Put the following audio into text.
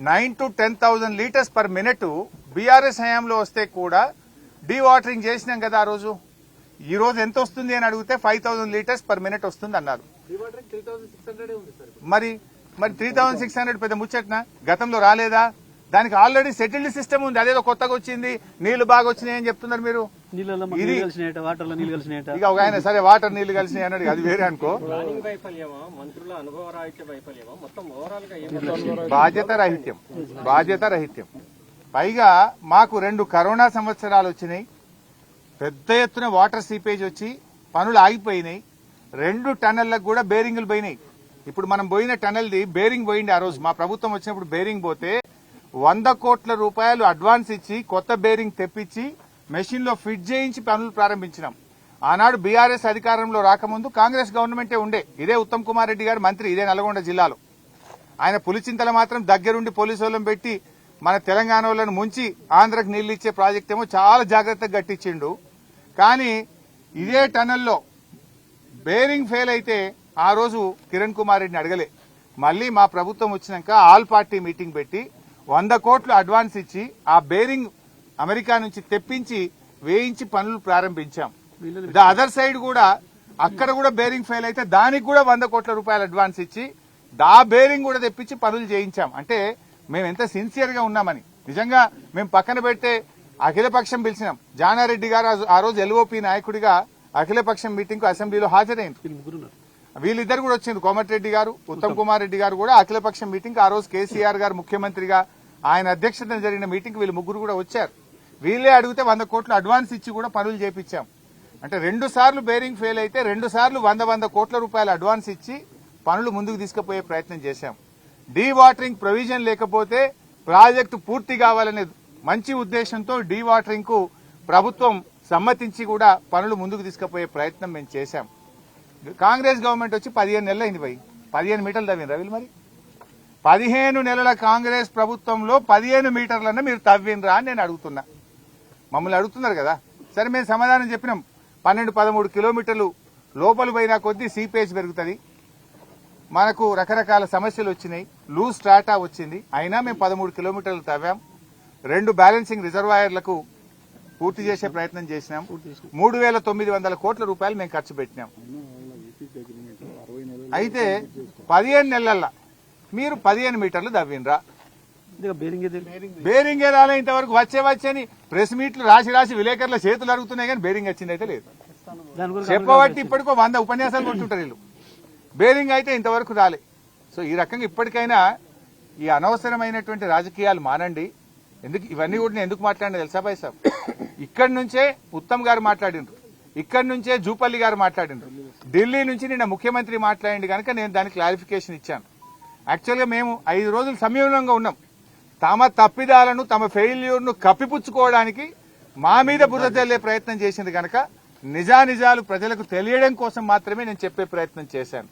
9 to 10,000 litres per minute BRS హయాంలో వస్తే కూడా డీవాటరింగ్ చేసినాం కదా ఆ రోజు. ఈ రోజు ఎంత వస్తుంది అని అడిగితే 5,000 లీటర్స్ పర్ మినిట్ వస్తుంది అన్నారు. మరి 3,600 పెద్ద ముచ్చట్నా? గతంలో రాలేదా? దానికి ఆల్రెడీ సెటిల్డ్ సిస్టమ్ ఉంది. అదేదో కొత్తగా వచ్చింది, నీళ్లు బాగా వచ్చినాయి అని చెప్తున్నారు మీరు. ఇక ఒక ఆయన సరే వాటర్ నీళ్లు కలిసినాయి అన్నాడు, అది వేరే అనుకో. బాధ్యత రహిత్యం. పైగా మాకు 2 కరోనా సంవత్సరాలు వచ్చినాయి, పెద్ద ఎత్తున వాటర్ సీపేజ్ వచ్చి పనులు ఆగిపోయినాయి. 2 టన్నెళ్లకు కూడా బేరింగులు పోయినాయి. ఇప్పుడు మనం పోయిన టన్నెల్ది బేరింగ్ పోయింది. ఆ రోజు మా ప్రభుత్వం వచ్చినప్పుడు బేరింగ్ పోతే 100 కోట్ల రూపాయలు అడ్వాన్స్ ఇచ్చి కొత్త బేరింగ్ తెప్పించి మెషిన్ లో ఫిట్ చేయించి పనులు ప్రారంభించినాం. ఆనాడు బీఆర్ఎస్ అధికారంలో రాకముందు కాంగ్రెస్ గవర్నమెంటే ఉండే. ఇదే ఉత్తమ్ కుమార్ రెడ్డి గారు మంత్రి, ఇదే నల్గొండ జిల్లాలో. ఆయన పులిచింతల మాత్రం దగ్గరుండి పోలీసు వాళ్ళని పెట్టి మన తెలంగాణ వాళ్ళని ముంచి ఆంధ్రకు నీళ్లు ఇచ్చే ప్రాజెక్ట్ ఏమో చాలా జాగ్రత్తగా కట్టించిండు. కానీ ఇదే టన్నెల్లో బేరింగ్ ఫెయిల్ అయితే ఆ రోజు కిరణ్ కుమార్ రెడ్డిని అడగలే. మళ్లీ మా ప్రభుత్వం వచ్చినాక ఆల్ పార్టీ మీటింగ్ పెట్టి 100 కోట్లు అడ్వాన్స్ ఇచ్చి ఆ బేరింగ్ అమెరికా నుంచి తెప్పించి వేయించి పనులు ప్రారంభించాం. ద అదర్ సైడ్ కూడా అక్కడ కూడా బేరింగ్ ఫెయిల్ అయితే దానికి కూడా 100 కోట్ల రూపాయలు అడ్వాన్స్ ఇచ్చి దా బేరింగ్ కూడా తెప్పించి పనులు చేయించాం. అంటే మేము ఎంత సిన్సియర్ గా ఉన్నామని. నిజంగా మేము పక్కన పెడితే అఖిలపక్షం పిలిచినాం. జానారెడ్డి గారు ఆ రోజు ఎల్ఓపీ నాయకుడిగా అఖిలపక్షం మీటింగ్ కు అసెంబ్లీలో హాజరైంది. వీళ్ళిద్దరు కూడా వచ్చింది, కోమటిరెడ్డి గారు, ఉత్తమ్ కుమార్ రెడ్డి గారు కూడా అఖిలపక్షం మీటింగ్. ఆ రోజు కేసీఆర్ గారు ముఖ్యమంత్రిగా ఆయన అధ్యక్షతన జరిగిన మీటింగ్ వీళ్ళు ముగ్గురు కూడా వచ్చారు. వీళ్ళే అడిగితే 100 కోట్లు అడ్వాన్స్ ఇచ్చి కూడా పనులు చేపించాం. అంటే 2 సార్లు బేరింగ్ ఫెయిల్ అయితే 2 సార్లు 100 కోట్ల రూపాయలు అడ్వాన్స్ ఇచ్చి పనులు ముందుకు తీసుకుపోయే ప్రయత్నం చేశాం. డీవాటరింగ్ ప్రొవిజన్ లేకపోతే ప్రాజెక్టు పూర్తి కావాలనే మంచి ఉద్దేశంతో డీవాటరింగ్ కు ప్రభుత్వం సమ్మతించి కూడా పనులు ముందుకు తీసుకుపోయే ప్రయత్నం మేము చేశాం. కాంగ్రెస్ గవర్నమెంట్ వచ్చి 15 నెలలు అయింది. 15 మీటర్లు తవ్విన రవిలు. మరి 15 నెలల కాంగ్రెస్ ప్రభుత్వంలో 15 మీటర్లన్నా మీరు తవ్వినరా అని నేను అడుగుతున్నా. మమ్మల్ని అడుగుతున్నారు కదా. సరే మేము సమాధానం చెప్పినాం. 12-13 కిలోమీటర్లు లోపల పోయినా కొద్దీ సీపేజ్ పెరుగుతుంది, మనకు రకరకాల సమస్యలు వచ్చినాయి, లూజ్ స్ట్రాటా వచ్చింది. అయినా మేము 13 కిలోమీటర్లు తవ్వాం. 2 బ్యాలెన్సింగ్ రిజర్వాయర్లకు పూర్తి చేసే ప్రయత్నం చేసినాం. 3,900 కోట్ల రూపాయలు మేము ఖర్చు పెట్టినాం. అయితే 15 నెలల్లో మీరు 15 మీటర్లు తవ్వినరా? బేరింగ్ రాలే ఇంతవరకు. వచ్చని ప్రెస్ మీట్లు రాసి విలేకరుల చేతులు అరుగుతున్నాయి, కానీ బేరింగ్ వచ్చింది అయితే లేదు. చెప్పబట్టి ఇప్పటికో 100 ఉపన్యాసాలు కొట్టుంటారు వీళ్ళు. బేరింగ్ అయితే ఇంతవరకు రాలే. సో ఈ రకంగా ఇప్పటికైనా ఈ అనవసరమైనటువంటి రాజకీయాలు మానండి. ఇవన్నీ కూడా నేను ఎందుకు మాట్లాడినా తెలుసా భాయ్ సాబ్? ఇక్కడి నుంచే ఉత్తమ్ గారు మాట్లాడిండ్రు, ఇక్కడి నుంచే జూపల్లి గారు మాట్లాడిండ్రు, ఢిల్లీ నుంచి నిన్న ముఖ్యమంత్రి మాట్లాడింది కనుక నేను దానికి క్లారిఫికేషన్ ఇచ్చాను. యాక్చువల్గా మేము 5 రోజులు సంయమనంగా ఉన్నాం. తమ తప్పిదాలను, తమ ఫెయిల్యూర్ను కప్పిపుచ్చుకోవడానికి మా మీద బురద జల్లే ప్రయత్నం చేసింది కనుక నిజానిజాలు ప్రజలకు తెలియడం కోసం మాత్రమే నేను చెప్పే ప్రయత్నం చేశాను.